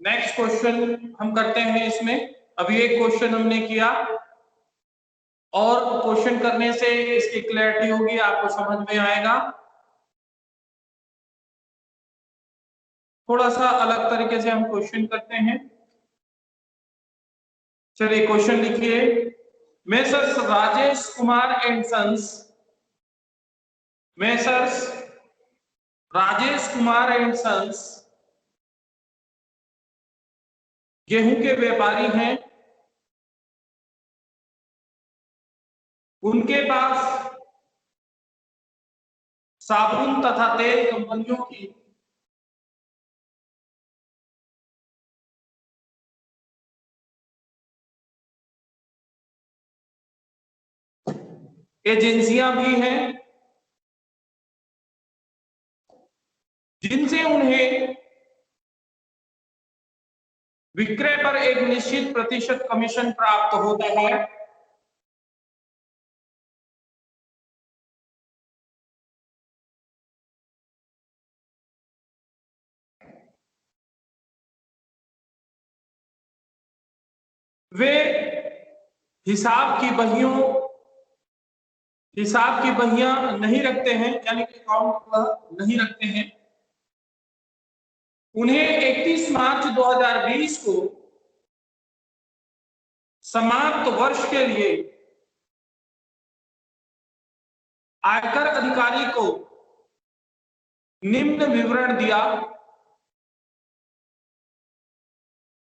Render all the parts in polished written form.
Next question हम करते हैं इसमें। अभी एक क्वेश्चन हमने किया और क्वेश्चन करने से इसकी क्लैरिटी होगी, आपको समझ में आएगा। थोड़ा सा अलग तरीके से हम क्वेश्चन करते हैं। चलिए क्वेश्चन लिखिए। Messrs Rajesh Kumar and sons, messrs Rajesh Kumar and sons गेहूं के व्यापारी हैं। उनके पास साबुन तथा तेल कंपनियों की एजेंसियां भी हैं, जिनसे उन्हें विक्रय पर एक निश्चित प्रतिशत कमीशन प्राप्त होता है। वे हिसाब की बहियां नहीं रखते हैं, यानी कि अकाउंट नहीं रखते हैं। उन्हें 31 मार्च 2020 को समाप्त वर्ष के लिए आयकर अधिकारी को निम्न विवरण दिया।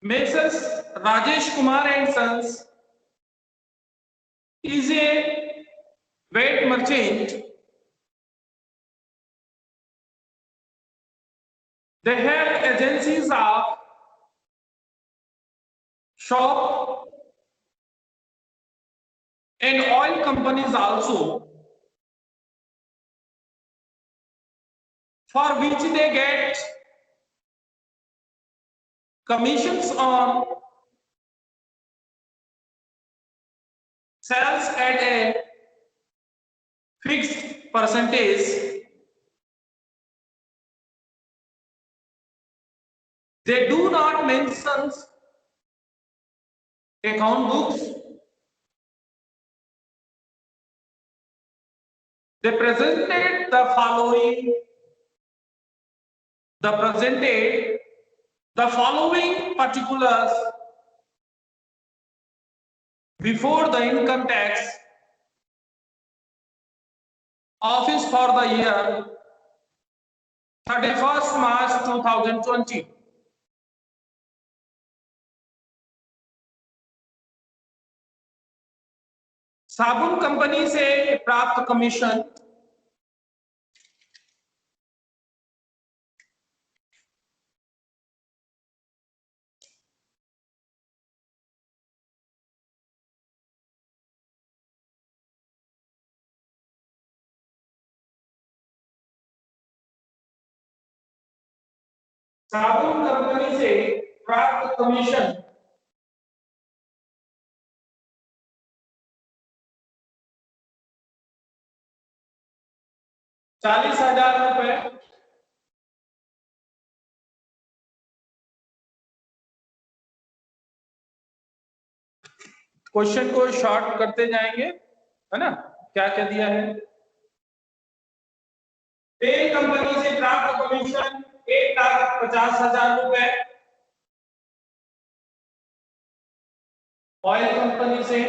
Messrs Rajesh Kumar and sons is a weight merchant. They have agencies of shop and oil companies also, for which they get commissions on sales at a fixed percentage. They do not mention account books. They presented the following particulars before the income tax office for the year 31st March 2020. साबुन company से प्राप्त commission साबुन company से प्राप्त commission 40,000 रुपए question को short करते जाएंगे, है ना। क्या क्या दिया है। तेल कंपनी से प्राप्त कमीशन 1,50,000 रुपए, ऑयल कंपनी से,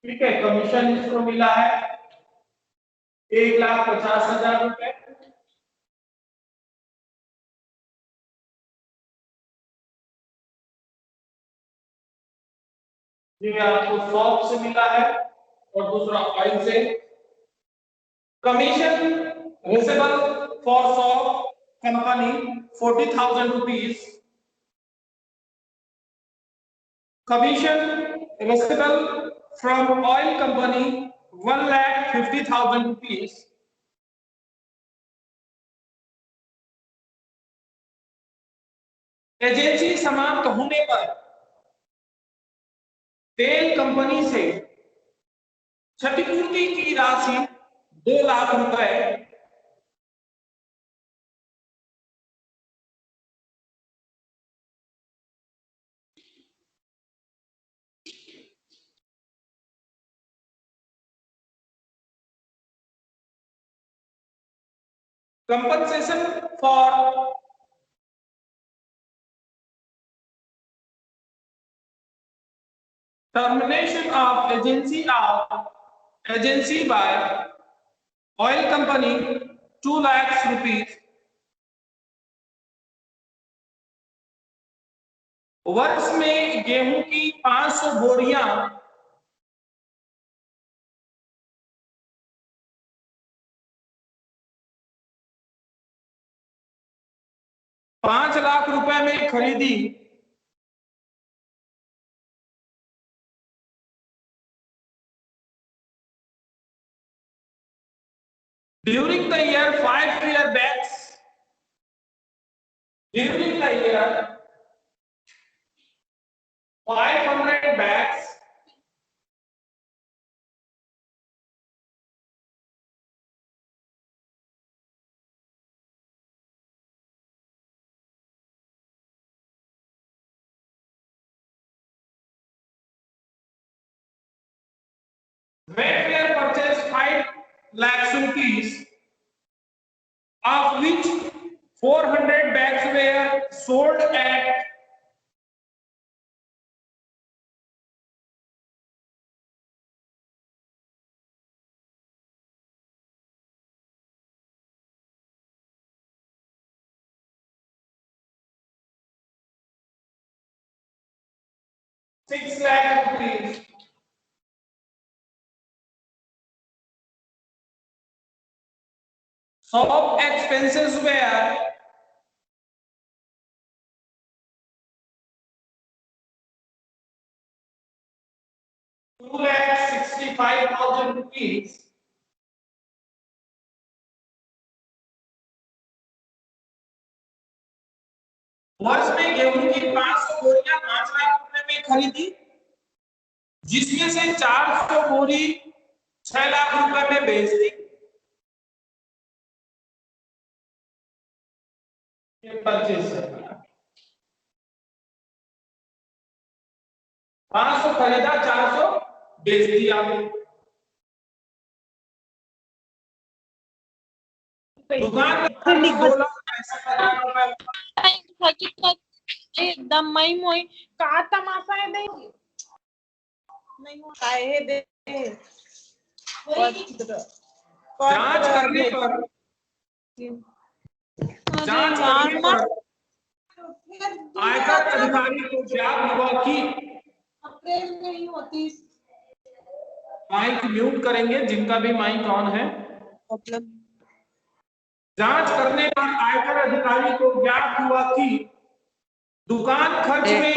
ठीक है, कमीशन इसको मिला है 1,50,000 रुपए। ये आपको शॉप से मिला है और दूसरा ऑयल से। Commission receivable for shop company 40,000 rupees, commission receivable from oil company 1,50,000 rupees. Agency समाप्त होने पर तेल कंपनी से क्षतिपूर्ति की राशि 2 लाख रुपए compensation for termination of agency by oil company 2 lakhs rupees. वर्ष में गेहूं की 500 बोरियां 5 लाख रुपए में खरीदी। During the year 5 bags. During the year 500 bags. Wayfair purchased 5 lakhs rupees, of which 400 bags were sold at 6 lakh rupees. Shop expenses were 2,65,000 rupees. वर्ष में गेहूं की 500 बोरियां 5 लाख रुपए में खरीदी, जिसमें से 400 बोरी 6 लाख रुपए में बेच दी। ये परचेज है। 500 खरीदा, 400 बेच दिया। दुकान एकदम मई मोई का तमाशा है दे नहीं होता है दे जांच करने पर आयकर अधिकारी को ज्ञात हुआ कि अप्रैल में ही होती। माइक म्यूट करेंगे जिनका भी माइक ऑन है। मतलब जांच करने पर आयकर अधिकारी को ज्ञात हुआ कि दुकान खर्च में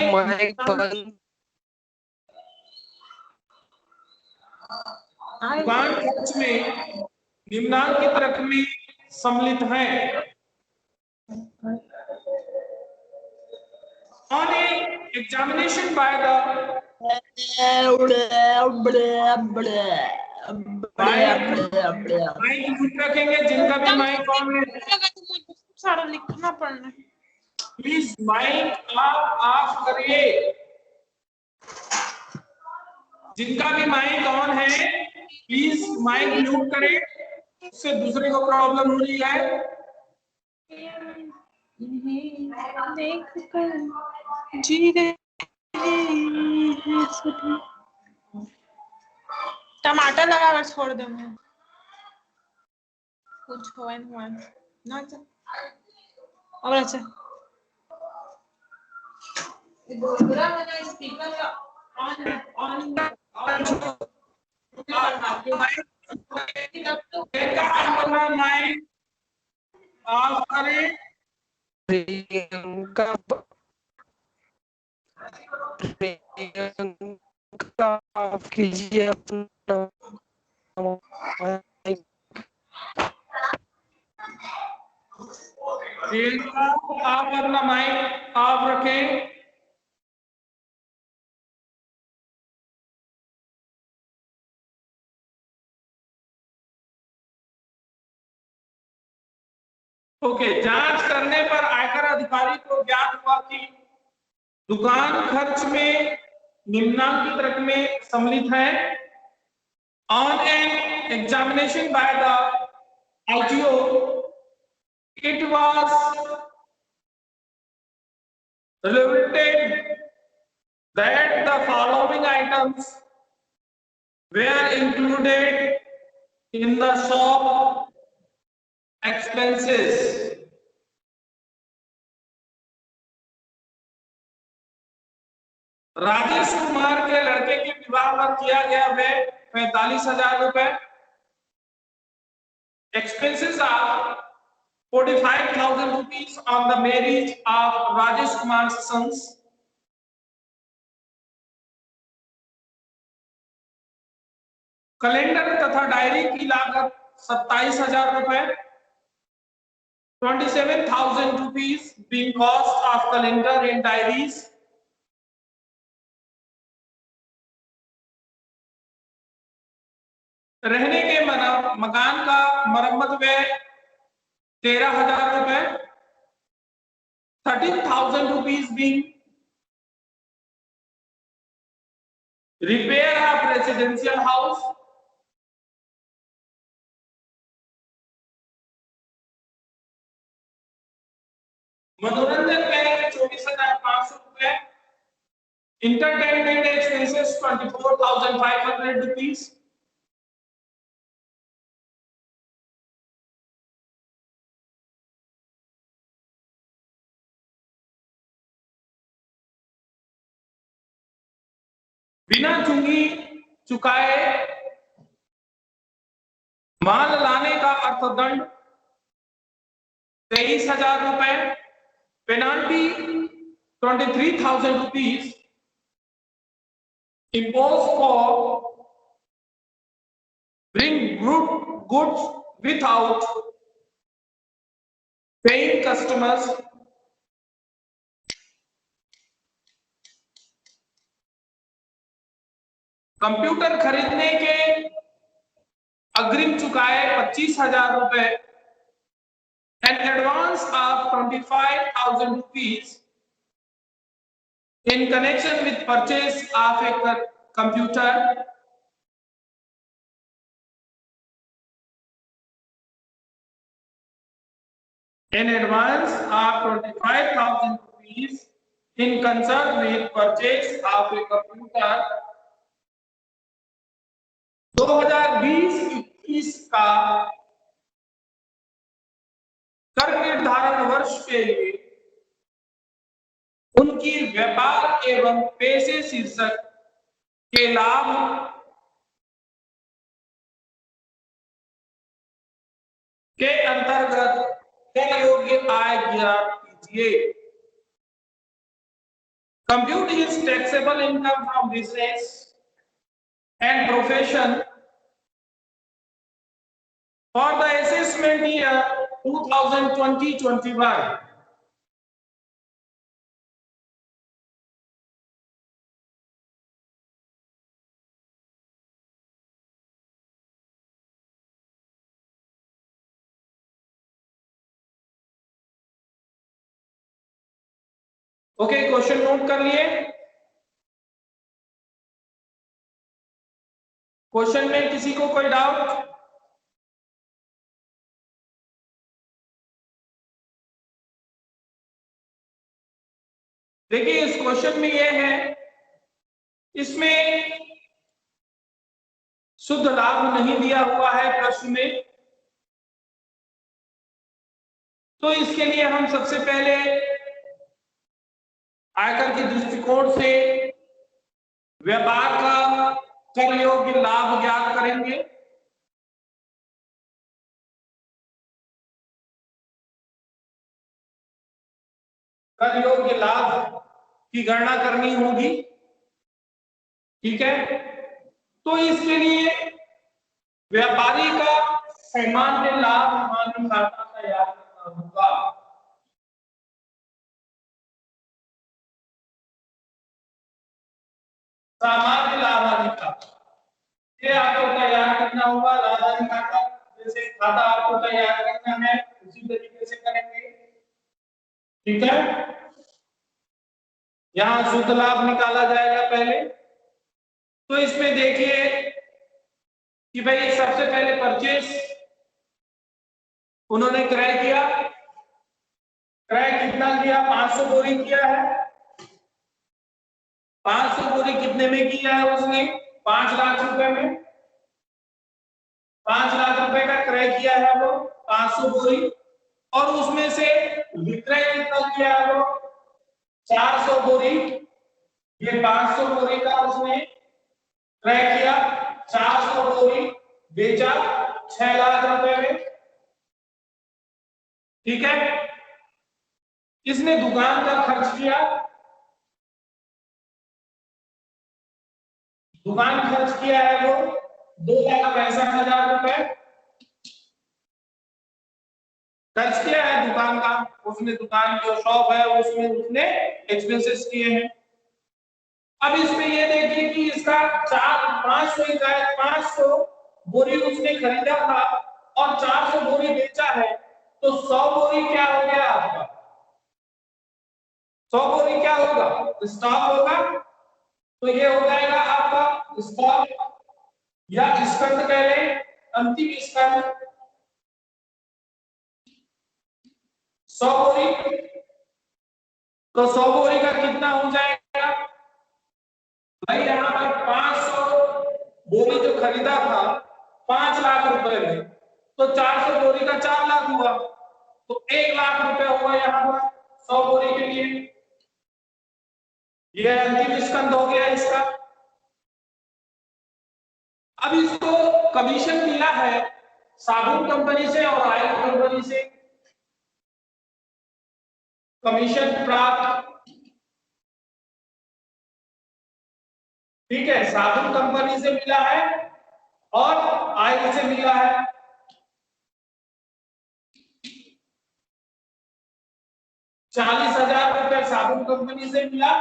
निम्नांकित रकमें सम्मिलित हैं। On an examination by the mike mute रखेंगे जिनका भी माइक ऑन है। सारा लिखना पड़ना। प्लीज माइक ऑफ करिए। जिनका भी माइक ऑन है प्लीज माइक म्यूट करें, उससे दूसरे को प्रॉब्लम हो रही है। टमाटर लगा कर छोड़ दूंगा कुछ हुआ ना। और अच्छा स्पीकर ऑन माइक ऑफ करें। ऑफ कीजिए अपना। आप अपना माइक ऑफ रखें। ओके, जांच करने पर आयकर अधिकारी को ज्ञात हुआ कि दुकान खर्च में निम्नांकित रकमें सम्मिलित हैं। On an examination by the ITO, it was related that the following items were included in the shop expenses. Rajesh Kumar के लड़के के विवाह पर किया गया व्यय 45,000 रुपए। Expenses are 45,000 rupees on the marriage of Rajesh Kumar's sons. Calendar तथा डायरी की लागत 27,000 रुपए। 27,000 rupees being cost of calendar and diaries. रहने के मकान का मरम्मत व्यय 13,000 रुपए। 13,000 rupees being repair of residential house. मनोरंजन व्यय 24,500 रुपए। Entertainment expenses 24,500 rupees. बिना चुंगी चुकाए माल लाने का अर्थदंड 23,000 रुपए। Penalty 23,000 rupees imposed for bring goods without paying customers. Computer खरीदने के अग्रिम चुकाए 25,000 रुपए। An advance of 25,000 rupees in connection with purchase of a computer. An advance of 25,000 rupees in concern with purchase of a computer. 2020-21 का कर निर्धारण वर्ष के लिए उनकी व्यापार एवं पैसे शीर्षक के लाभ के अंतर्गत कर योग्य आय ज्ञात कीजिए। Compute is taxable income from business and profession for the assessment year 2020-21. Okay, question note कर लिए। क्वेश्चन में किसी को कोई डाउट? देखिए, इस क्वेश्चन में यह है, इसमें शुद्ध लाभ नहीं दिया हुआ है प्रश्न में, तो इसके लिए हम सबसे पहले आयकर के दृष्टिकोण से व्यापार का कर योग्य लाभ ज्ञात करेंगे। कर योग्य लाभ की गणना करनी होगी, ठीक है। तो इसके लिए व्यापारी का सामान्य लाभ मानक खाता तैयार करना होगा। सामान्य लाभ खाता ये आपको तैयार करना होगा। राजधानी खाता जैसे खाता आपको तैयार करना है उसी तरीके से करेंगे, ठीक है। यहां शुद्ध लाभ निकाला जाएगा पहले। तो इसमें देखिए कि भाई सबसे पहले परचेस उन्होंने क्रय किया क्रय कितना किया? 500 बोरी किया है। 500 बोरी कितने में किया है उसने? 5 लाख रुपए में। 5 लाख रुपए का क्रय किया है वो 500 बोरी, और उसमें से विक्रय कितना किया है वो? 400 बोरी। ये 500 बोरी का उसने क्रय किया, 400 बोरी बेचा 6 लाख रुपए में। ठीक है। इसने दुकान का खर्च किया, दुकान खर्च किया है वो 2,65,000 रुपए खर्च किया है दुकान का। उसने दुकान जो शॉप है उसमें उसने एक्सपेंसेस किए हैं। अब इसमें ये देखिए कि इसका 500 बोरी उसने खरीदा था और 400 बोरी बेचा है, तो 100 बोरी क्या हो गया आपका? 100 बोरी क्या होगा? स्टॉक होगा। तो ये हो जाएगा आपका स्टॉक या स्कंद कह लें, अंतिम स्कंद 100 बोरी। तो 100 बोरी का कितना हो जाएगा भाई? यहाँ पर 500 बोरी जो खरीदा था 5 लाख रुपए में, तो 400 बोरी का 4 लाख हुआ, तो 1 लाख रुपए हुआ यहाँ पर 100 बोरी के लिए। यह अंतिम स्कंद हो गया इसका। अब इसको कमीशन मिला है साबुन कंपनी से और ऑयल कंपनी से, कमीशन प्राप्त। ठीक है, साबुन कंपनी से मिला है और ऑयल से मिला है। 40,000 रुपए साबुन कंपनी से मिला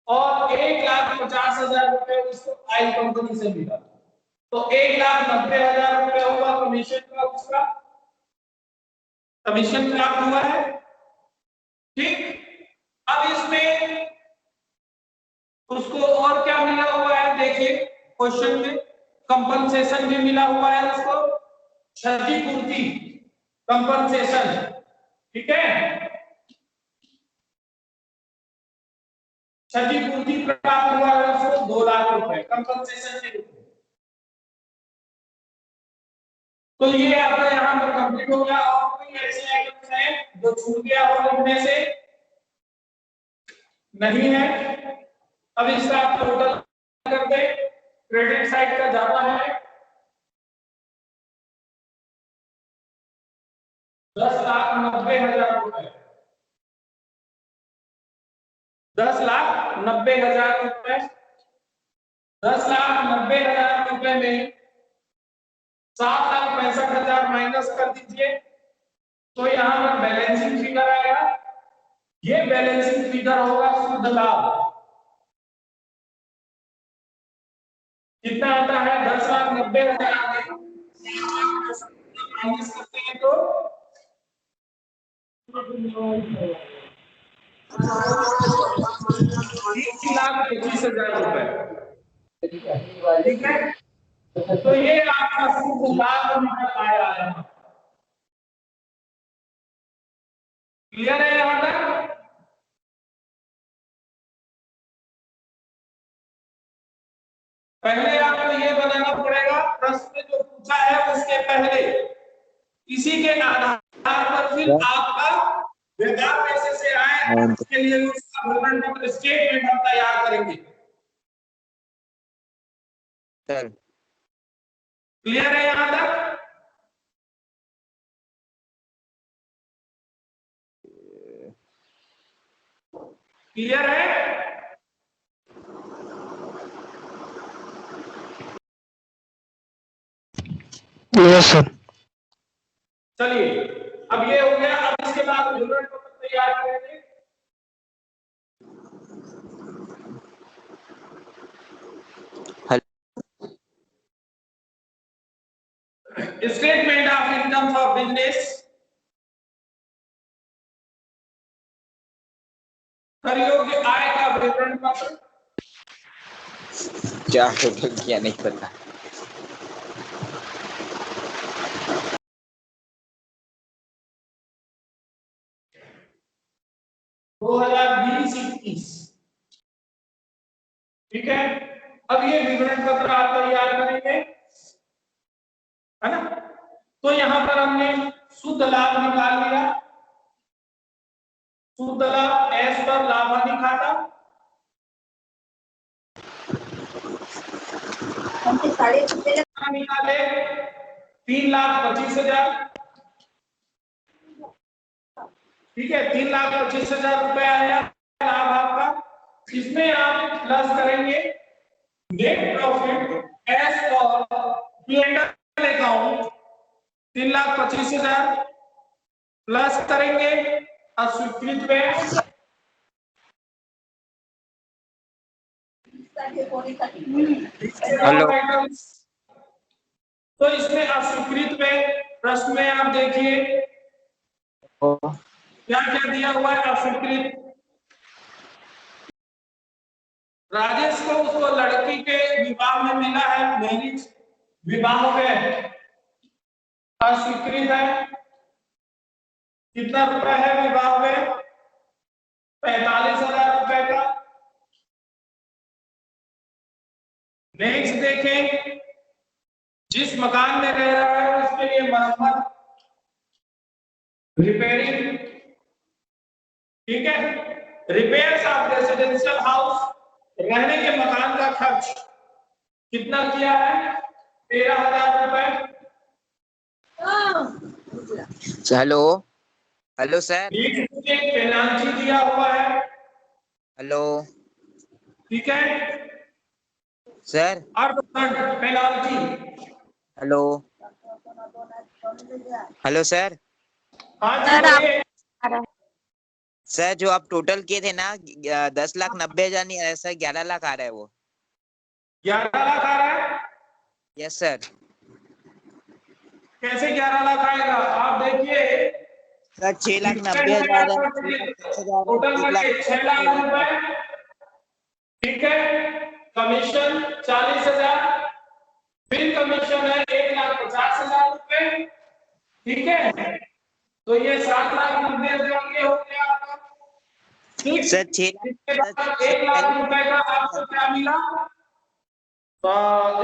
और 1,50,000 रुपए उसको ऑयल कंपनी से मिला, तो 1,90,000 रुपए हुआ कमीशन का, उसका कमीशन प्राप्त हुआ है। ठीक। अब इसमें उसको और क्या मिला हुआ है देखिए क्वेश्चन में, कंपनसेशन भी मिला हुआ है उसको, क्षतिपूर्ति कंपनसेशन। ठीक है, क्षतिपूर्ति प्राप्त हुआ है उसको 2 लाख रुपए कंपनसेशन के रूप में। तो ये आपका यहाँ पर कंप्लीट हो गया। और कोई ऐसे आइटम्स हैं जो छूट गया हो लिखने से? नहीं है। अब इसका आप टोटल कर दे, क्रेडिट साइड का जाता है 10,90,000 रुपए, 10,90,000 रुपए। 10,90,000 रुपए में 7,65,000 माइनस कर दीजिए, तो यहाँ पर बैलेंसिंग फिगर आएगा। ये बैलेंसिंग फिगर होगा शुद्ध लाभ। कितना आता है? 10,90,000 माइनस करते हैं तो 3,25,000 रुपए। ठीक है, तो ये आपका शुद्ध लाभ निकल आया है। क्लियर है यहाँ तक? पहले आपको ये बनाना पड़ेगा, प्रश्न में जो पूछा है उसके पहले, इसी के आधार पर फिर आपका व्यापार पैसे से आए उसके लिए उसका विवरण पत्र स्टेटमेंट हम तैयार करेंगे। क्लियर है यहाँ तक? क्लियर है? Yes sir. चलिए, अब ये हो गया। अब इसके बाद विवरण पत्र तैयार करेंगे। Statement of income of business कर योग्य आय का विवरण पत्र। क्या होगा क्या नहीं पता। 2020-21, ठीक है। अब ये विवरण पत्र आप तैयार करेंगे, है ना। तो यहां पर हमने शुद्ध लाभ निकाल लिया, शुद्ध लाभ एस पर लाभ हानि खाता, निकाले 3,25,000, ठीक है। 3,25,000 रुपए आया लाभ आपका। इसमें आप प्लस करेंगे नेट प्रॉफिट एस और P&L अकाउंट 3,25,000 प्लस करेंगे अस्वीकृत व्यय, हेलो। तो इसमें अस्वीकृत व्यय प्रश्न में आप देखिए क्या क्या दिया हुआ है। अस्वीकृत, राजेश को उसको लड़की के विवाह में मिला है, मैरिज विवाह व्यय अस्वीकृत है। कितना रुपए है विवाह व्यय? 45,000 रुपए का। नेक्स्ट देखें, जिस मकान में रह रहा है उसके लिए मरम्मत रिपेयरिंग, ठीक है। रिपेयर्स ऑफ रेजिडेंशियल हाउस, रहने के मकान का खर्च कितना किया है? 13,000 रुपए। हेलो। Hello sir. पेनाल्टी दिया हुआ है, हेलो ठीक है। सर। अर्धदंड पेनाल्टी, हेलो। Hello sir. हाँ जी बोलिए। सर जो आप टोटल किए थे ना 10,90,000 नहीं ऐसा 11 लाख आ रहा है वो। 11 लाख आ रहा है? Yes sir. कैसे 11 लाख आएगा? आप देखिए सर 6,90,000 है, 6,10,000 है, टोटल 1,00,000 करिए 6 लाख रुपए, ठीक है। कमीशन 40,000, बिल कमीशन है 1,50,000 रुपए, ठीक है। तो ये 7,90,000 ये हो गया आपका, ठीक। सर 6 इसके लाख बाद 1 लाख रुपए का आपको क्या मिला? तो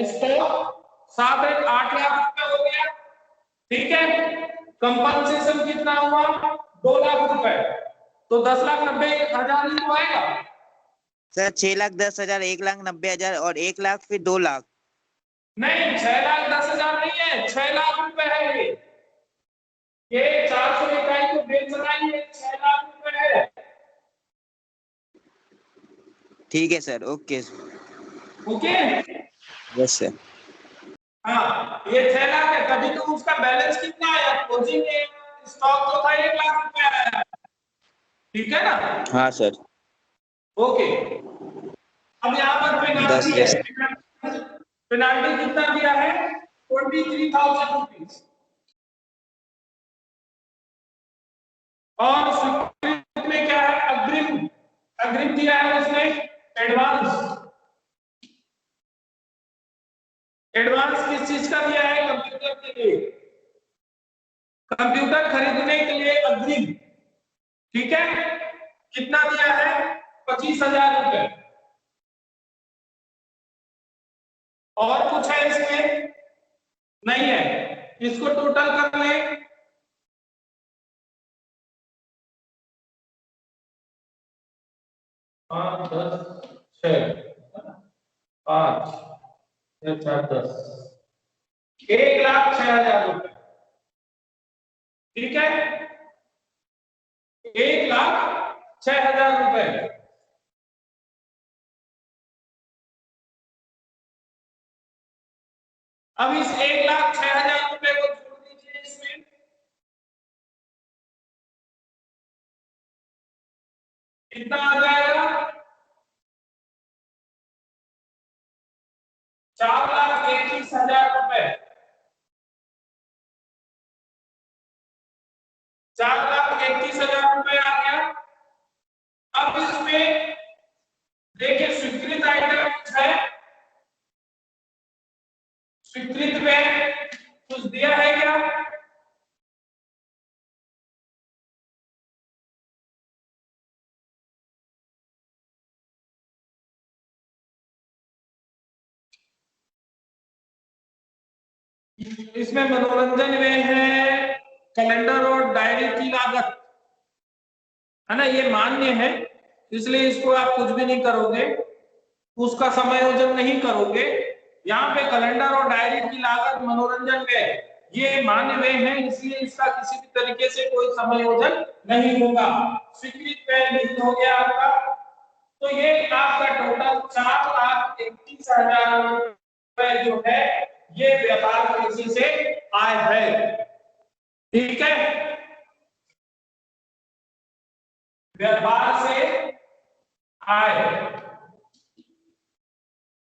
इसको 7 1 8 लाख रुपए हो गया, ठीक है। कंपनसेशन कितना हुआ? 2 लाख रुपए, तो 10,90,000 ही तो आएगा। सर 6,10,000, 1,90,000 और 1,00,000 फिर 2,00,000। नहीं, 6,10,000 नहीं है, 6 लाख रुपए है ये 400 इकाई को बेच रहा है, ये 6 लाख रुपए है। ठीक है sir, okay. Okay, yes sir. हाँ ये 6 लाख है, तभी तो उसका बैलेंस कितना आया? क्लोजिंग स्टॉक तो था 1 लाख रुपए आया, ठीक है ना। हाँ सर। ओके, अब यहाँ पर बस पेनाल्टी यस। है। पेनाल्टी कितना दिया है? 23,000 रुपीज। और स्वीकृत में क्या है? अग्रिम, अग्रिम दिया है उसने एडवांस। एडवांस किस चीज का दिया है? कंप्यूटर के लिए, कंप्यूटर खरीदने के लिए अग्रिम, ठीक है। कितना दिया है? 25,000 रुपए। और कुछ है इसमें? नहीं है। इसको टोटल कर लें, 5 10 6 5 4 10, 1,06,000 रुपए, ठीक है। 1,06,000 रुपए। अब इस 1,06,000 रुपए को जोड़ दीजिए इसमें, कितना आ जाएगा? 4,21,000 रुपए। 4,21,000 रुपए आ गया। अब इसमें देखिए स्वीकृत आइटम कुछ है, स्वीकृत में कुछ दिया है क्या? इसमें मनोरंजन व्यय है, कैलेंडर और डायरी की लागत है ना, ये मान्य है, इसलिए इसको आप कुछ भी नहीं करोगे, उसका समायोजन नहीं करोगे। यहाँ पे कैलेंडर और डायरी की लागत, मनोरंजन व्यय, ये मान्य व्यय है, इसलिए इसका किसी भी तरीके से कोई समायोजन नहीं होगा। स्वीकृत व्यय निहित हो गया आपका। तो ये आपका टोटल 4,31,000 रुपए जो है ये व्यापार कृषि से आय है। ठीक है, व्यापार से आय,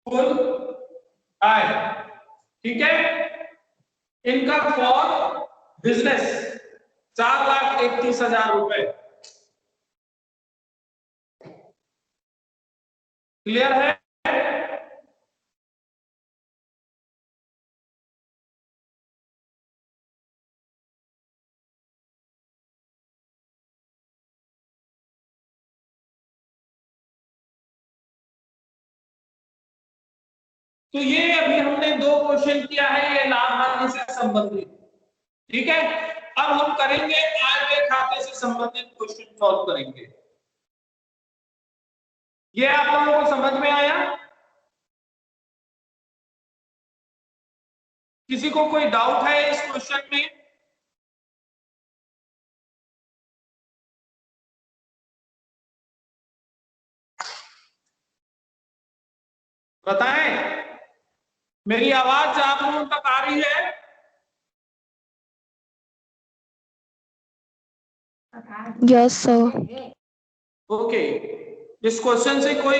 कुल आय। ठीक है, इनकम फॉर बिजनेस 4,31,000 रुपए। क्लियर है? तो ये अभी हमने 2 क्वेश्चन किया है, ये लाभ हानि से संबंधित। ठीक है, अब हम करेंगे आय व्यय खाते से संबंधित क्वेश्चन सॉल्व करेंगे। ये आप लोगों को समझ में आया? किसी को कोई डाउट है इस क्वेश्चन में? बताएं, मेरी आवाज आप लोगों तक आ रही है? Yes sir. ओके, इस क्वेश्चन से कोई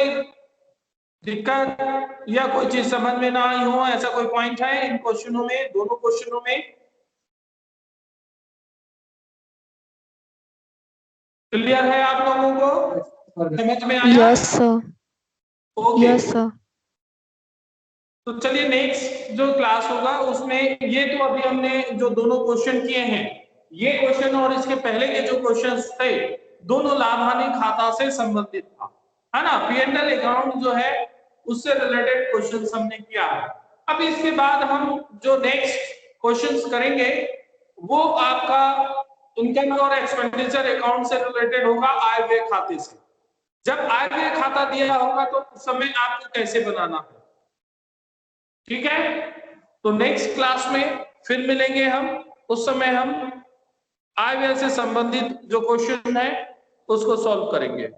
दिक्कत या कोई चीज समझ में ना आई हो, ऐसा कोई पॉइंट है इन क्वेश्चनों में, दोनों क्वेश्चनों में? क्लियर है आप लोगों को? समझ में आया? Yes sir. Okay, yes sir. तो चलिए नेक्स्ट जो क्लास होगा उसमें, ये तो अभी हमने जो दोनों क्वेश्चन किए हैं, ये क्वेश्चन और इसके पहले के जो क्वेश्चंस थे, दोनों लाभ हानि खाता से संबंधित था, है ना, P&L अकाउंट जो है उससे रिलेटेड क्वेश्चंस हमने किया है। अब इसके बाद हम जो नेक्स्ट क्वेश्चंस करेंगे वो आपका इनकम और एक्सपेंडिचर अकाउंट से रिलेटेड होगा, आय व्यय खाते से। जब आय व्यय खाता दिया होगा तो उस समय आपको कैसे बनाना है। ठीक है, तो नेक्स्ट क्लास में फिर मिलेंगे हम, उस समय हम आय व्यय से संबंधित जो क्वेश्चन है उसको सॉल्व करेंगे।